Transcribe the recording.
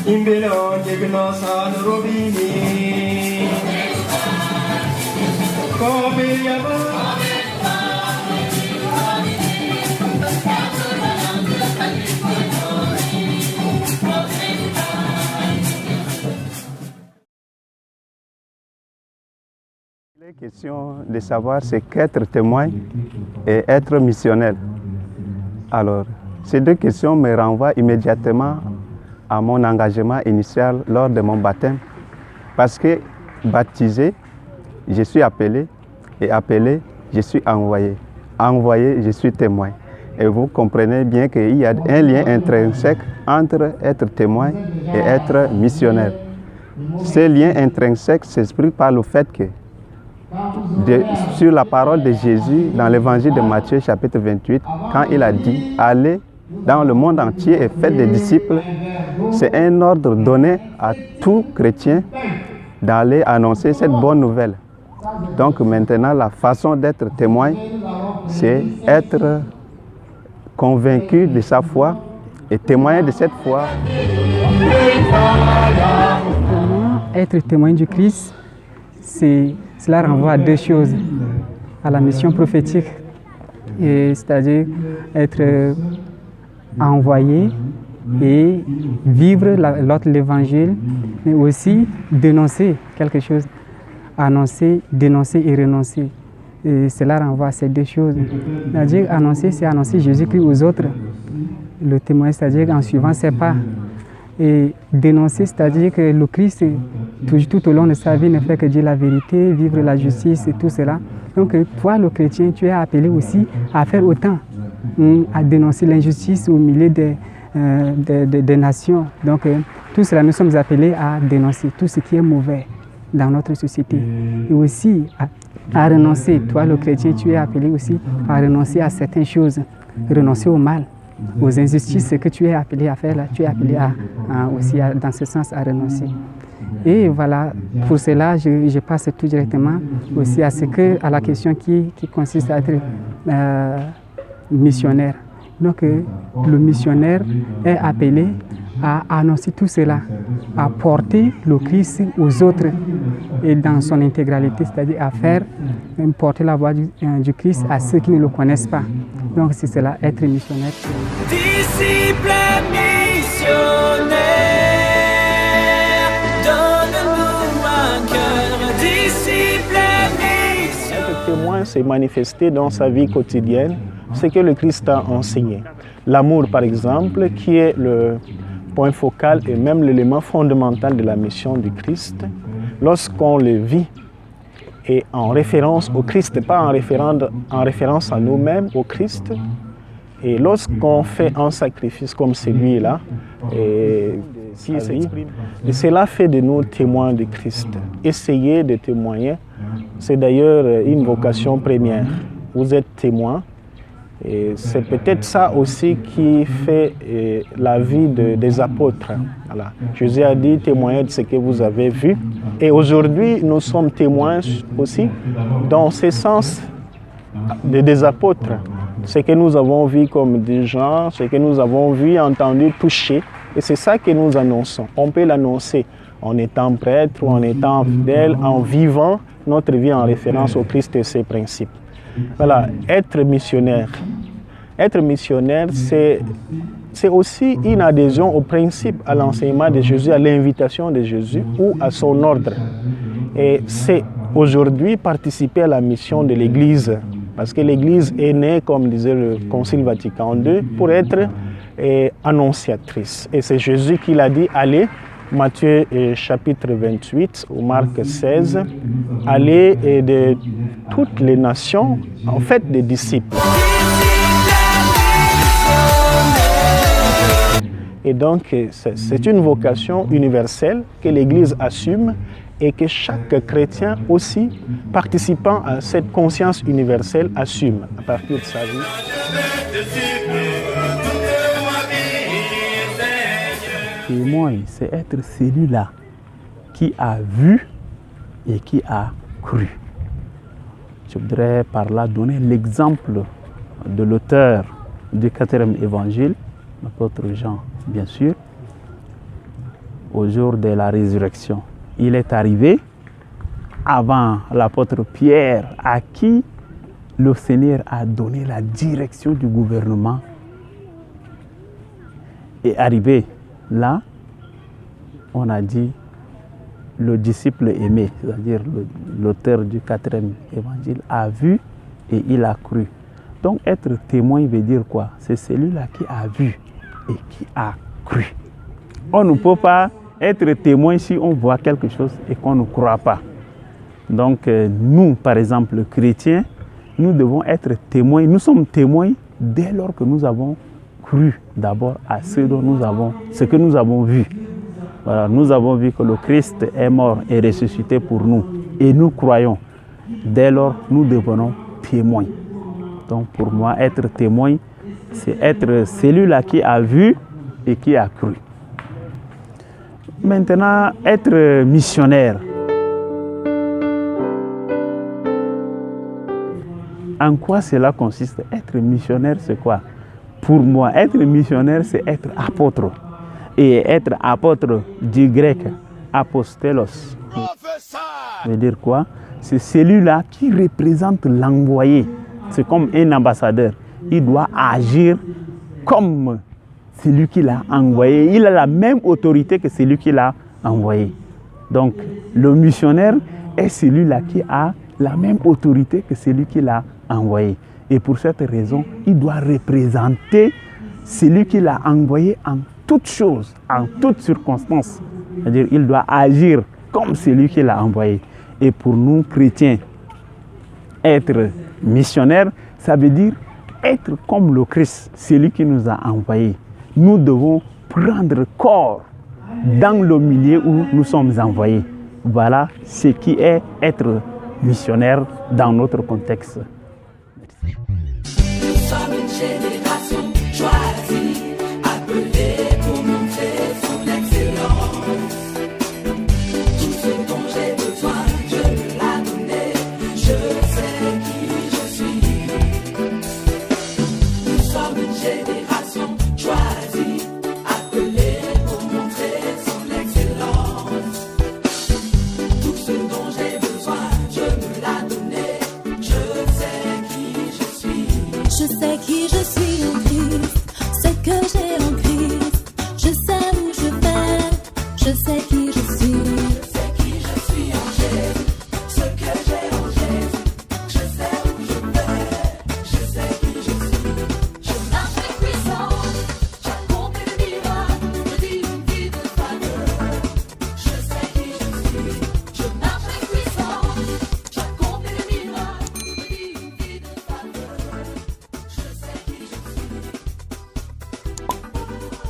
La question de savoir c'est qu'être témoin et être missionnaire. Alors, ces deux questions me renvoient immédiatement à mon engagement initial lors de mon baptême. Parce que baptisé, je suis appelé, et appelé, je suis envoyé. Envoyé, je suis témoin. Et vous comprenez bien qu'il y a un lien intrinsèque entre être témoin et être missionnaire. Ce lien intrinsèque s'exprime par le fait que sur la parole de Jésus dans l'évangile de Matthieu chapitre 28, quand il a dit « Allez dans le monde entier et faites des disciples », c'est un ordre donné à tout chrétien d'aller annoncer cette bonne nouvelle. Donc maintenant, la façon d'être témoin, c'est être convaincu de sa foi et témoigner de cette foi. Être témoin du Christ, cela renvoie à deux choses, à la mission prophétique, c'est-à-dire être envoyé et vivre l'autre l'évangile, mais aussi dénoncer quelque chose, annoncer, dénoncer et renoncer. Et cela renvoie à ces deux choses. C'est-à-dire annoncer, c'est annoncer Jésus-Christ aux autres. Le témoin, c'est-à-dire en suivant ses pas. Et dénoncer, c'est-à-dire que le Christ, tout au long de sa vie, ne fait que dire la vérité, vivre la justice et tout cela. Donc toi, le chrétien, tu es appelé aussi à faire autant, à dénoncer l'injustice au milieu des nations. Donc tout cela, nous sommes appelés à dénoncer tout ce qui est mauvais dans notre société. Et aussi à renoncer, toi, le chrétien, tu es appelé aussi à renoncer à certaines choses, renoncer au mal, aux injustices que tu es appelé à faire, là, tu es appelé aussi dans ce sens à renoncer. Et voilà, pour cela, je passe tout directement aussi à la question qui consiste à être missionnaire. Donc, le missionnaire est appelé à annoncer tout cela, à porter le Christ aux autres et dans son intégralité, c'est-à-dire à faire porter la voix du Christ à ceux qui ne le connaissent pas. Donc c'est cela, être missionnaire. Disciple missionnaire, donne-nous un cœur, disciple missionnaire. Être témoin, c'est manifester dans sa vie quotidienne ce que le Christ a enseigné. L'amour, par exemple, qui est le point focal et même l'élément fondamental de la mission du Christ, lorsqu'on le vit et en référence au Christ, pas en référence à nous-mêmes, au Christ, et lorsqu'on fait un sacrifice comme celui-là, et cela fait de nous témoins de Christ. Essayer de témoigner, c'est d'ailleurs une vocation première. Vous êtes témoin. Et c'est peut-être ça aussi qui fait la vie des apôtres. Voilà. Jésus a dit, témoignez de ce que vous avez vu. Et aujourd'hui, nous sommes témoins aussi dans ce sens des apôtres. Ce que nous avons vu comme des gens, ce que nous avons vu, entendu, touché. Et c'est ça que nous annonçons. On peut l'annoncer en étant prêtre ou en étant fidèle, en vivant notre vie en référence au Christ et ses principes. Voilà, être missionnaire. Être missionnaire, c'est aussi une adhésion au principe, à l'enseignement de Jésus, à l'invitation de Jésus ou à son ordre. Et c'est aujourd'hui participer à la mission de l'Église. Parce que l'Église est née, comme disait le Concile Vatican II, pour être annonciatrice. Et c'est Jésus qui l'a dit, allez, Matthieu chapitre 28 ou Marc 16, allez de toutes les nations, en fait des disciples. Et donc c'est une vocation universelle que l'Église assume et que chaque chrétien aussi, participant à cette conscience universelle, assume à partir de sa vie. Témoin, c'est être celui-là qui a vu et qui a cru. Je voudrais par là donner l'exemple de l'auteur du 4e évangile, l'apôtre Jean, bien sûr, au jour de la résurrection. Il est arrivé avant l'apôtre Pierre, à qui le Seigneur a donné la direction du gouvernement. Et arrivé là, on a dit le disciple aimé, c'est-à-dire l'auteur du 4e évangile, a vu et il a cru. Donc être témoin veut dire quoi? C'est celui-là qui a vu et qui a cru. On ne peut pas être témoin si on voit quelque chose et qu'on ne croit pas. Donc nous, par exemple, chrétiens, nous devons être témoins. Nous sommes témoins dès lors que nous avons cru d'abord à ce que nous avons vu. Voilà, nous avons vu que le Christ est mort et ressuscité pour nous. Et nous croyons. Dès lors, nous devenons témoins. Donc pour moi, être témoin, c'est être celui-là qui a vu et qui a cru. Maintenant, être missionnaire. En quoi cela consiste? Être missionnaire, c'est quoi? Pour moi, être missionnaire, c'est être apôtre. Et être apôtre du grec, apostolos, veut dire quoi? C'est celui-là qui représente l'envoyé. C'est comme un ambassadeur. Il doit agir comme celui qui l'a envoyé. Il a la même autorité que celui qui l'a envoyé. Donc, le missionnaire est celui-là qui a la même autorité que celui qui l'a envoyé. Et pour cette raison, il doit représenter celui qui l'a envoyé en toutes choses, en toutes circonstances. C'est-à-dire il doit agir comme celui qui l'a envoyé. Et pour nous, chrétiens, être missionnaire, ça veut dire être comme le Christ, celui qui nous a envoyés. Nous devons prendre corps dans le milieu où nous sommes envoyés. Voilà ce qui est être missionnaire dans notre contexte. Nous sommes une génération choisie, appelée pour montrer son excellence. Tout ce dont j'ai besoin, Dieu me l'a donné. Je sais qui je suis. Nous sommes une génération choisie, appelée pour montrer son excellence. Tout ce dont j'ai besoin, Dieu me l'a donné. Je sais qui je suis. Je sais qui je suis en Christ, ce que j'ai en Christ. Je sais où je vais, je sais qui